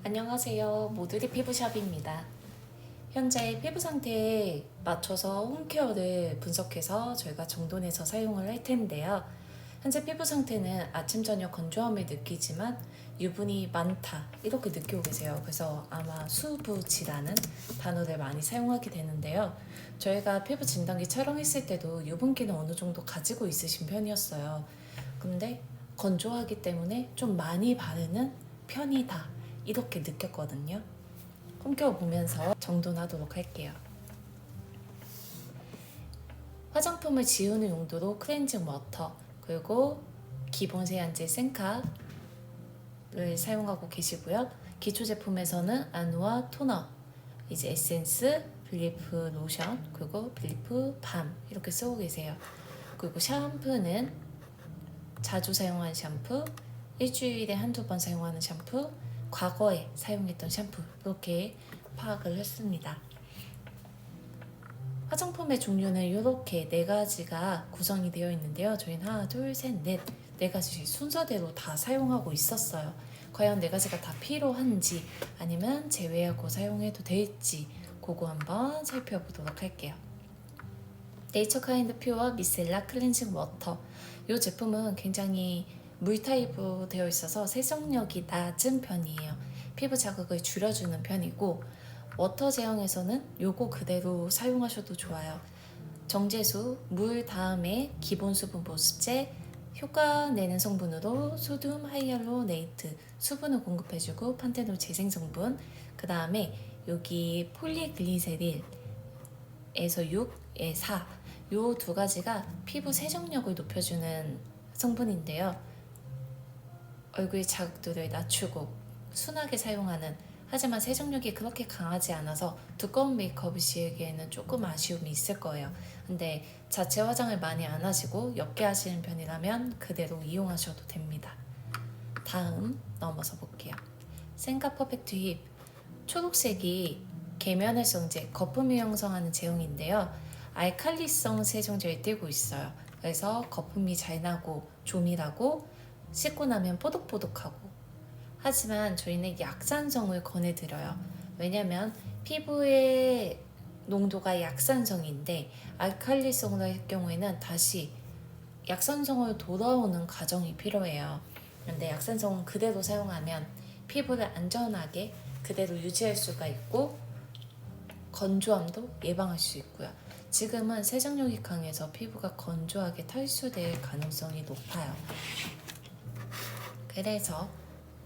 안녕하세요. 모두리 피부샵입니다. 현재 피부 상태에 맞춰서 홈케어를 분석해서 저희가 정돈해서 사용을 할 텐데요. 현재 피부 상태는 아침, 저녁 건조함을 느끼지만 유분이 많다 이렇게 느끼고 계세요. 그래서 아마 수부지라는 단어를 많이 사용하게 되는데요. 저희가 피부 진단기 촬영했을 때도 유분기는 어느 정도 가지고 있으신 편이었어요. 근데 건조하기 때문에 좀 많이 바르는 편이다 이렇게 느꼈거든요. 홈케어 보면서 정돈하도록 할게요. 화장품을 지우는 용도로 클렌징 워터 그리고 기본 세안제 생카를 사용하고 계시고요. 기초 제품에서는 아누아 토너, 이제 에센스, 빌리프 로션, 그리고 빌리프 밤 이렇게 쓰고 계세요. 그리고 샴푸는 자주 사용하는 샴푸, 일주일에 한두 번 사용하는 샴푸, 과거에 사용했던 샴푸 이렇게 파악을 했습니다. 화장품의 종류는 이렇게 4가지가 구성이 되어 있는데요. 저희는 하나, 둘, 셋, 넷 4가지 순서대로 다 사용하고 있었어요. 과연 4가지가 다 필요한지 아니면 제외하고 사용해도 될지 그거 한번 살펴보도록 할게요. 네이처 카인드 퓨어 미셀라 클렌징 워터 이 제품은 굉장히 물 타입으로 되어 있어서 세정력이 낮은 편이에요. 피부 자극을 줄여주는 편이고 워터 제형에서는 요거 그대로 사용하셔도 좋아요. 정제수, 물 다음에 기본 수분 보습제, 효과 내는 성분으로 소듐 하이알루로네이트 수분을 공급해주고 판테놀 재생 성분, 그 다음에 여기 폴리글리세릴에서 6에 4, 요 2가지가 피부 세정력을 높여주는 성분인데요. 얼굴 자극도를 낮추고 순하게 사용하는, 하지만 세정력이 그렇게 강하지 않아서 두꺼운 메이크업을 지우기에는 조금 아쉬움이 있을 거예요. 근데 자체 화장을 많이 안 하시고 옅게 하시는 편이라면 그대로 이용하셔도 됩니다. 다음 넘어서 볼게요. 센카 퍼펙트 힙 초록색이 계면활성제, 거품을 형성하는 제형인데요. 알칼리성 세정제를 띠고 있어요. 그래서 거품이 잘 나고 조밀하고 씻고 나면 뽀득뽀득하고, 하지만 저희는 약산성을 권해드려요. 왜냐면 피부의 농도가 약산성인데 알칼리성으로 할 경우에는 다시 약산성으로 돌아오는 과정이 필요해요. 근데 약산성은 그대로 사용하면 피부를 안전하게 그대로 유지할 수가 있고 건조함도 예방할 수 있고요. 지금은 세정력이 강해서 피부가 건조하게 탈수될 가능성이 높아요. 그래서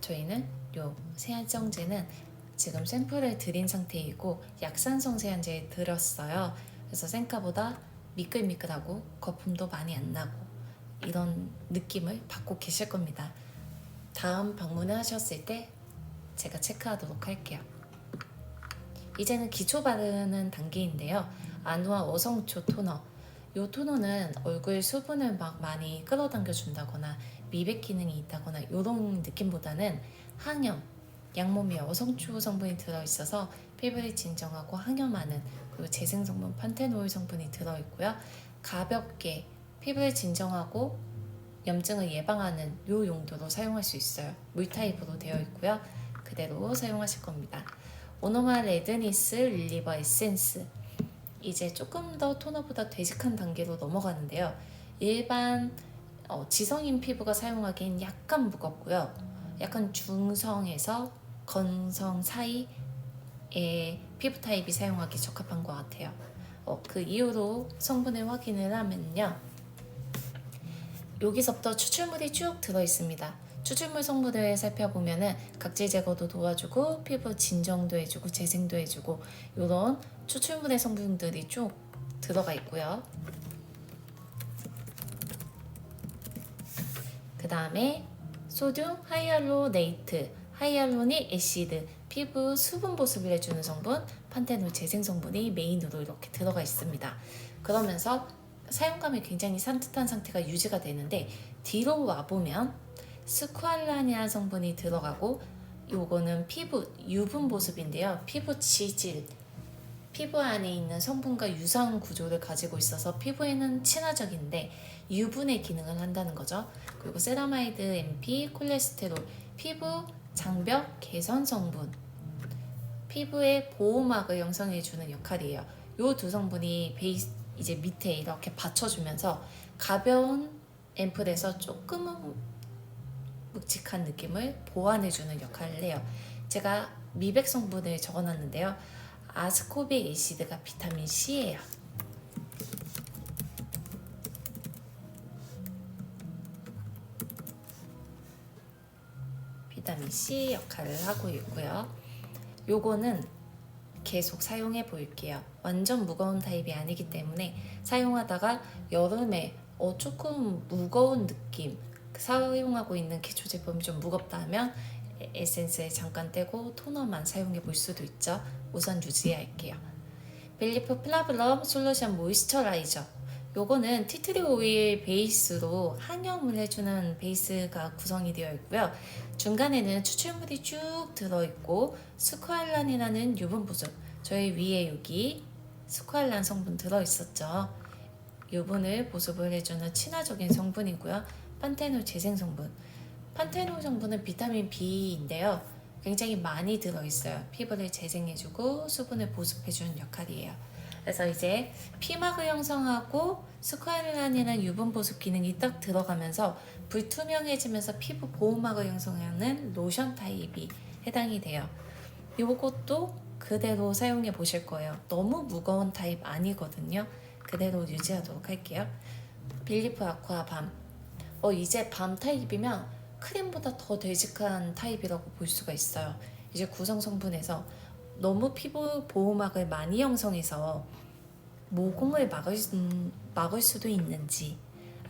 저희는 요 세안성제는 지금 샘플을 드린 상태이고 약산성 세안제에 들었어요. 그래서 생카보다 미끌미끌하고 거품도 많이 안 나고 이런 느낌을 받고 계실 겁니다. 다음 방문을 하셨을 때 제가 체크하도록 할게요. 이제는 기초 바르는 단계인데요. 아누아 어성초 토너. 이 토너는 얼굴 수분을 막 많이 끌어당겨 준다거나 미백 기능이 있다거나 이런 느낌보다는 항염, 양모미에 어성초 성분이 들어있어서 피부를 진정하고 항염하는, 그리고 재생 성분 판테놀 성분이 들어있고요. 가볍게 피부를 진정하고 염증을 예방하는 이 용도로 사용할 수 있어요. 물 타입으로 되어 있고요. 그대로 사용하실 겁니다. 오노마 레드니스 릴리버 에센스, 이제 조금 더 토너보다 되직한 단계로 넘어가는데요. 일반 지성인 피부가 사용하기엔 약간 무겁고요. 약간 중성에서 건성 사이의 피부 타입이 사용하기 적합한 것 같아요. 그 이후로 성분을 확인을 하면요. 여기서부터 추출물이 쭉 들어있습니다. 추출물 성분을 살펴보면은 각질 제거도 도와주고 피부 진정도 해주고 재생도 해주고 이런 추출물의 성분들이 쭉 들어가 있고요. 그 다음에 소듐 하이알루로네이트, 하이알루로닉 애시드, 피부 수분 보습을 해주는 성분, 판테놀 재생 성분이 메인으로 이렇게 들어가 있습니다. 그러면서 사용감이 굉장히 산뜻한 상태가 유지가 되는데 뒤로 와보면 스쿠알라니아 성분이 들어가고, 요거는 피부 유분 보습인데요. 피부 지질, 피부 안에 있는 성분과 유사한 구조를 가지고 있어서 피부에는 친화적인데 유분의 기능을 한다는 거죠. 그리고 세라마이드, MP, 콜레스테롤, 피부 장벽 개선 성분, 피부의 보호막을 형성해주는 역할이에요. 이 두 성분이 베이스 이제 밑에 이렇게 받쳐주면서 가벼운 앰플에서 조금은 묵직한 느낌을 보완해주는 역할을 해요. 제가 미백 성분을 적어놨는데요. 아스코빅 애시드가 비타민 C예요. 비타민 C 역할을 하고 있고요. 요거는 계속 사용해 볼게요. 완전 무거운 타입이 아니기 때문에 사용하다가 여름에 조금 무거운 느낌, 사용하고 있는 기초 제품이 좀 무겁다 하면 에센스에 잠깐 떼고 토너만 사용해 볼 수도 있죠. 우선 유지할게요. 벨리프 플라블럼 솔루션 모이스처라이저, 요거는 티트리 오일 베이스로 항염을 해주는 베이스가 구성이 되어 있고요. 중간에는 추출물이 쭉 들어있고 스쿠알란이라는 유분 보습, 저희 위에 여기 스쿠알란 성분 들어있었죠. 유분을 보습을 해주는 친화적인 성분이고요. 판테놀 재생 성분, 판테놀 성분은 비타민 B인데요. 굉장히 많이 들어있어요. 피부를 재생해주고 수분을 보습해주는 역할이에요. 그래서 이제 피막을 형성하고 스쿠알란이라는 유분 보습 기능이 딱 들어가면서 불투명해지면서 피부 보호막을 형성하는 로션 타입이 해당이 돼요. 이것도 그대로 사용해 보실 거예요. 너무 무거운 타입 아니거든요. 그대로 유지하도록 할게요. 빌리프 아쿠아 밤, 이제 밤 타입이면 크림보다 더 되직한 타입이라고 볼 수가 있어요. 이제 구성 성분에서 너무 피부 보호막을 많이 형성해서 모공을 막을 수도 있는지,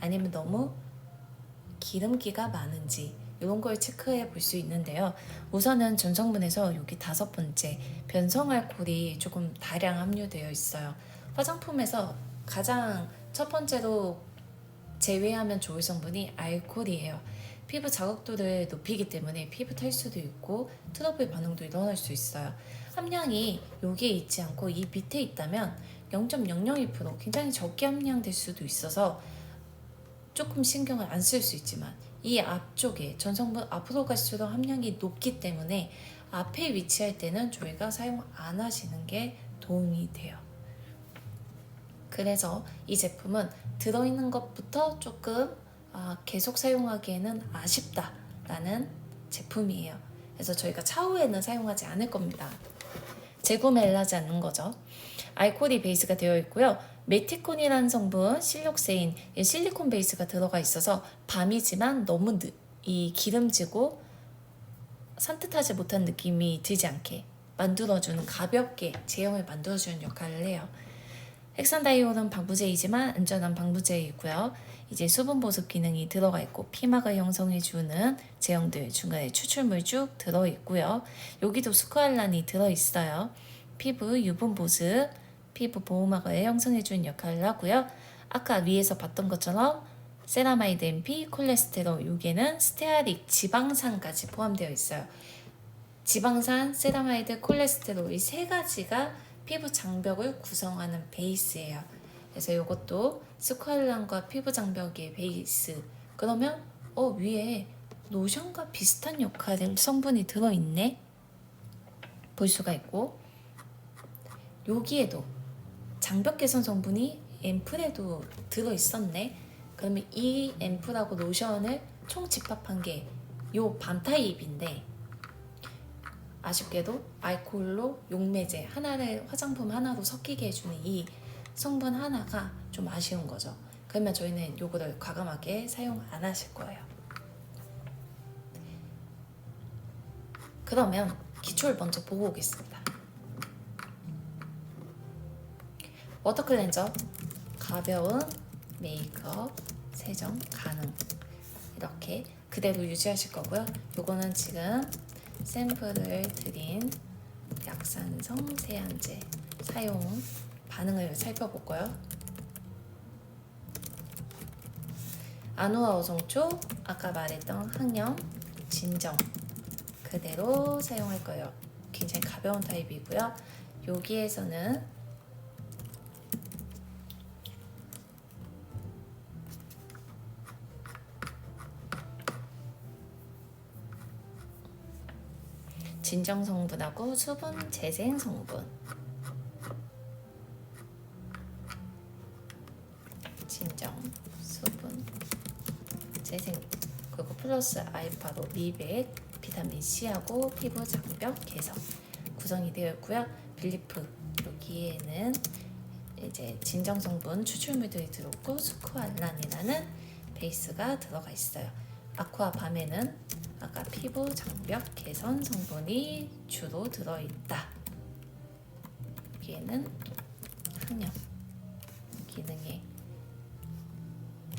아니면 너무 기름기가 많은지 이런 걸 체크해 볼 수 있는데요. 우선은 전 성분에서 여기 5번째 변성 알코올이 조금 다량 함유되어 있어요. 화장품에서 가장 첫 번째로 제외하면 좋을 성분이 알코올이에요. 피부 자극도를 높이기 때문에 피부 탈수도 있고 트러블 반응도 일어날 수 있어요. 함량이 여기에 있지 않고 이 밑에 있다면 0.002% 굉장히 적게 함량될 수도 있어서 조금 신경을 안 쓸 수 있지만, 이 앞쪽에 전성분 앞으로 갈수록 함량이 높기 때문에 앞에 위치할 때는 저희가 사용 안 하시는 게 도움이 돼요. 그래서 이 제품은 들어있는 것부터 조금 계속 사용하기에는 아쉽다라는 제품이에요. 그래서 저희가 차후에는 사용하지 않을 겁니다. 재구매를 하지 않는 거죠. 알코올이 베이스가 되어 있고요. 메티콘이라는 성분, 실록세인, 실리콘 베이스가 들어가 있어서 밤이지만 너무 기름지고 산뜻하지 못한 느낌이 들지 않게 만들어주는, 가볍게 제형을 만들어주는 역할을 해요. 헥산다이올은 방부제이지만 안전한 방부제이고요. 이제 수분 보습 기능이 들어가 있고 피막을 형성해주는 제형들, 중간에 추출물 쭉 들어있고요. 여기도 스쿠알란이 들어있어요. 피부 유분 보습, 피부 보호막을 형성해주는 역할을 하고요. 아까 위에서 봤던 것처럼 세라마이드 MP, 콜레스테롤, 여기에는 스테아릭, 지방산까지 포함되어 있어요. 지방산, 세라마이드, 콜레스테롤, 이 세 가지가 피부 장벽을 구성하는 베이스예요. 그래서 이것도 스쿠알란과 피부 장벽의 베이스. 그러면 위에 로션과 비슷한 역할의 성분이 들어있네? 볼 수가 있고, 여기에도 장벽 개선 성분이 앰플에도 들어있었네? 그러면 이 앰플하고 로션을 총 집합한 게 요 밤 타입인데, 아쉽게도 알코올로 용매제 하나를 화장품 하나로 섞이게 해주는 이 성분 하나가 좀 아쉬운 거죠. 그러면 저희는 요거를 과감하게 사용 안 하실 거예요. 그러면 기초를 먼저 보고 오겠습니다. 워터 클렌저, 가벼운 메이크업, 세정 가능, 이렇게 그대로 유지하실 거고요. 요거는 지금 샘플을 드린 약산성 세안제 사용 반응을 살펴볼 거예요. 아노아 오성초, 아까 말했던 항염, 진정 그대로 사용할 거예요. 굉장히 가벼운 타입이고요. 여기에서는 진정 성분하고 수분 재생 성분. 진정, 수분, 재생, 그리고 플러스 알파로 미백, 비타민 C하고 피부 장벽 개선 구성이 되어 있고요. 빌리프 여기에는 이제 진정 성분 추출물들이 들어있고 스쿠알란이라는 베이스가 들어가 있어요. 아쿠아 밤에는 아까 피부 장벽 개선 성분이 주로 들어있다. 여기에는 항염 기능에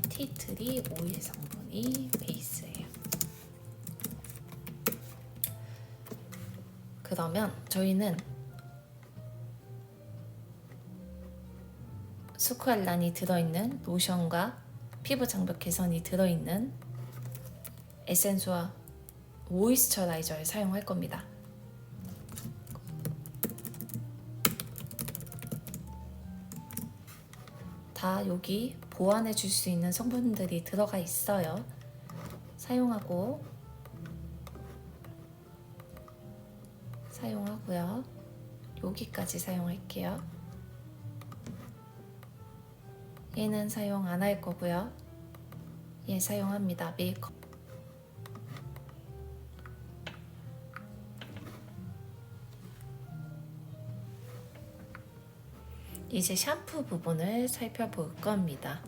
티트리 오일 성분이 베이스예요. 그러면 저희는 스쿠알란이 들어있는 로션과 피부 장벽 개선이 들어있는 에센수와 모이스처라이저를 사용할 겁니다. 다 여기 보완해 줄 수 있는 성분들이 들어가 있어요. 사용하고요. 여기까지 사용할게요. 얘는 사용 안 할 거고요. 얘 사용합니다. 메이크업. 이제 샴푸 부분을 살펴볼 겁니다.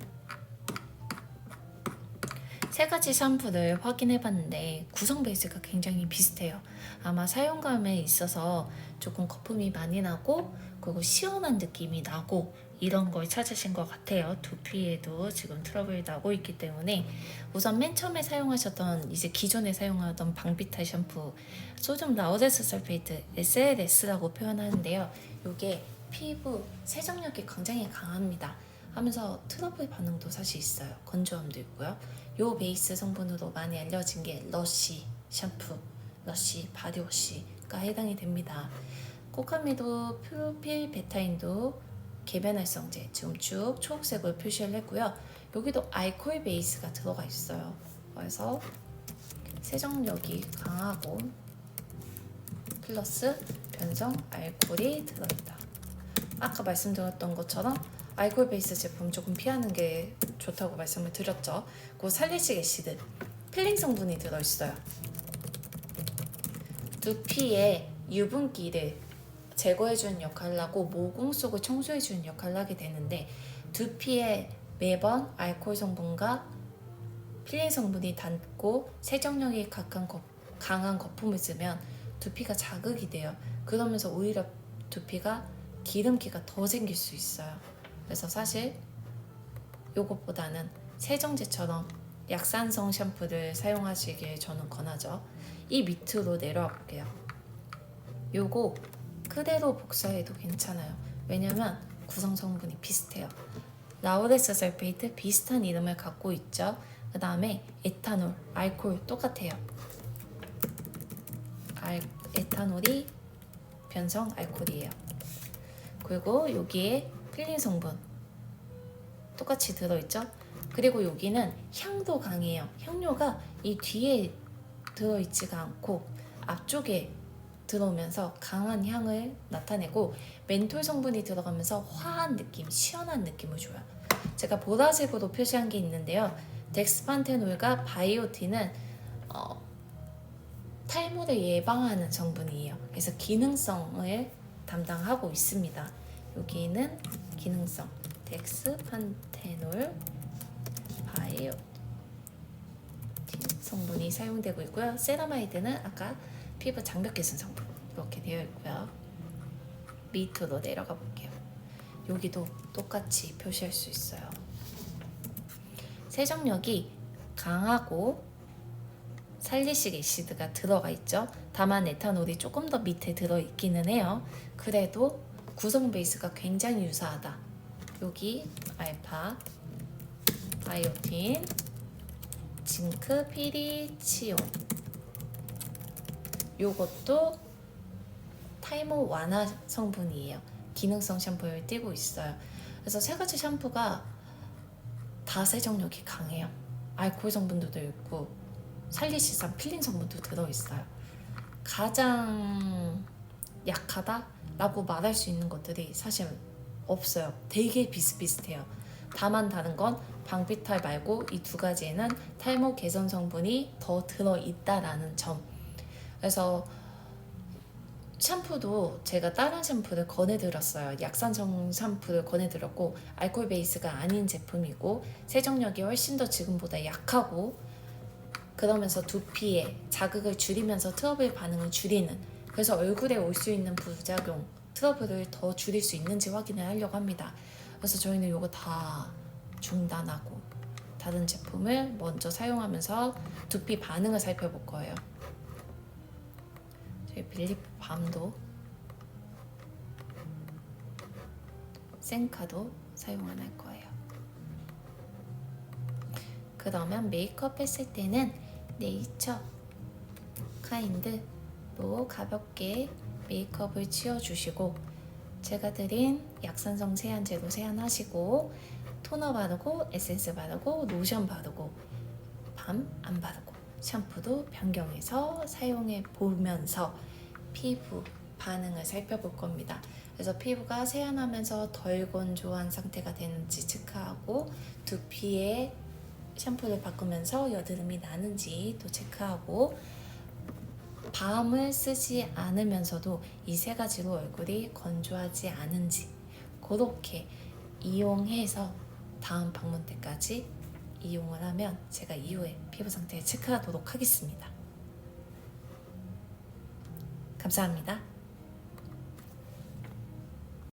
세 가지 샴푸를 확인해 봤는데 구성 베이스가 굉장히 비슷해요. 아마 사용감에 있어서 조금 거품이 많이 나고 그리고 시원한 느낌이 나고 이런 걸 찾으신 것 같아요. 두피에도 지금 트러블이 나고 있기 때문에 우선 맨 처음에 사용하셨던 이제 기존에 사용하던 방비탈 샴푸 소듐 라우레스 설페이트 SLS라고 표현하는데요. 이게 피부 세정력이 굉장히 강합니다. 하면서 트러블 반응도 사실 있어요. 건조함도 있고요. 요 베이스 성분으로 많이 알려진 게 러쉬 샴푸, 러쉬 바디워시가 해당이 됩니다. 코카미도 프로필 베타인도 계변활성제 지금 쭉 초록색으로 표시를 했고요. 여기도 알코올 베이스가 들어가 있어요. 그래서 세정력이 강하고 플러스 변성 알코올이 들어있다. 아까 말씀드렸던 것처럼 알코올 베이스 제품 조금 피하는 게 좋다고 말씀을 드렸죠. 그 살리식 애시드 필링 성분이 들어있어요. 두피에 유분기를 제거해주는 역할을 하고 모공 속을 청소해주는 역할을 하게 되는데 두피에 매번 알코올 성분과 필링 성분이 닿고 세정력이 강한 거품을 쓰면 두피가 자극이 돼요. 그러면서 오히려 두피가 기름기가 더 생길 수 있어요. 그래서 사실 요것보다는 세정제처럼 약산성 샴푸를 사용하시길 저는 권하죠. 이 밑으로 내려와 볼게요. 요거 그대로 복사해도 괜찮아요. 왜냐면 구성 성분이 비슷해요. 라우레스 설페이트 비슷한 이름을 갖고 있죠. 그 다음에 에탄올, 알코올 똑같아요. 에탄올이 변성 알코올이에요. 그리고 여기에 필링 성분 똑같이 들어있죠. 그리고 여기는 향도 강해요. 향료가 이 뒤에 들어있지가 않고 앞쪽에 들어오면서 강한 향을 나타내고 멘톨 성분이 들어가면서 화한 느낌, 시원한 느낌을 줘요. 제가 보라색으로 표시한 게 있는데요. 덱스판테놀과 바이오틴은 탈모를 예방하는 성분이에요. 그래서 기능성을 담당하고 있습니다. 여기는 기능성 덱스판테놀 바이오틴 성분이 사용되고 있고요. 세라마이드는 아까 피부 장벽 개선 성분 이렇게 되어 있고요. 밑으로 내려가 볼게요. 여기도 똑같이 표시할 수 있어요. 세정력이 강하고 살리식 애시드가 들어가 있죠. 다만 에탄올이 조금 더 밑에 들어있기는 해요. 그래도 구성 베이스가 굉장히 유사하다. 여기 알파, 바이오틴, 징크, 피리치온 요것도 탈모 완화 성분이에요. 기능성 샴푸를 띄고 있어요. 그래서 세 가지 샴푸가 다 세정력이 강해요. 알코올 성분도 들어있고 살리시산 필링 성분도 들어있어요. 가장 약하다라고 말할 수 있는 것들이 사실 없어요. 되게 비슷비슷해요. 다만 다른 건 방비탈 말고 이 두 가지에는 탈모 개선 성분이 더 들어있다라는 점. 그래서 샴푸도 제가 다른 샴푸를 권해드렸어요. 약산성 샴푸를 권해드렸고 알코올 베이스가 아닌 제품이고 세정력이 훨씬 더 지금보다 약하고 그러면서 두피에 자극을 줄이면서 트러블 반응을 줄이는, 그래서 얼굴에 올 수 있는 부작용 트러블을 더 줄일 수 있는지 확인을 하려고 합니다. 그래서 저희는 이거 다 중단하고 다른 제품을 먼저 사용하면서 두피 반응을 살펴볼 거예요. 저희 빌리프 밤도 생카도 사용 안 할 거예요. 그러면 메이크업 했을 때는 네이처 카인드로 가볍게 메이크업을 지워주시고 제가 드린 약산성 세안제로 세안하시고 토너 바르고 에센스 바르고 로션 바르고 밤 안 바르고 샴푸도 변경해서 사용해 보면서 피부 반응을 살펴볼 겁니다. 그래서 피부가 세안하면서 덜 건조한 상태가 되는지 체크하고 두피에 샴푸를 바꾸면서 여드름이 나는지 또 체크하고 밤을 쓰지 않으면서도 이 세 가지로 얼굴이 건조하지 않은지 그렇게 이용해서 다음 방문 때까지 이용을 하면 제가 이후에 피부 상태를 체크하도록 하겠습니다. 감사합니다.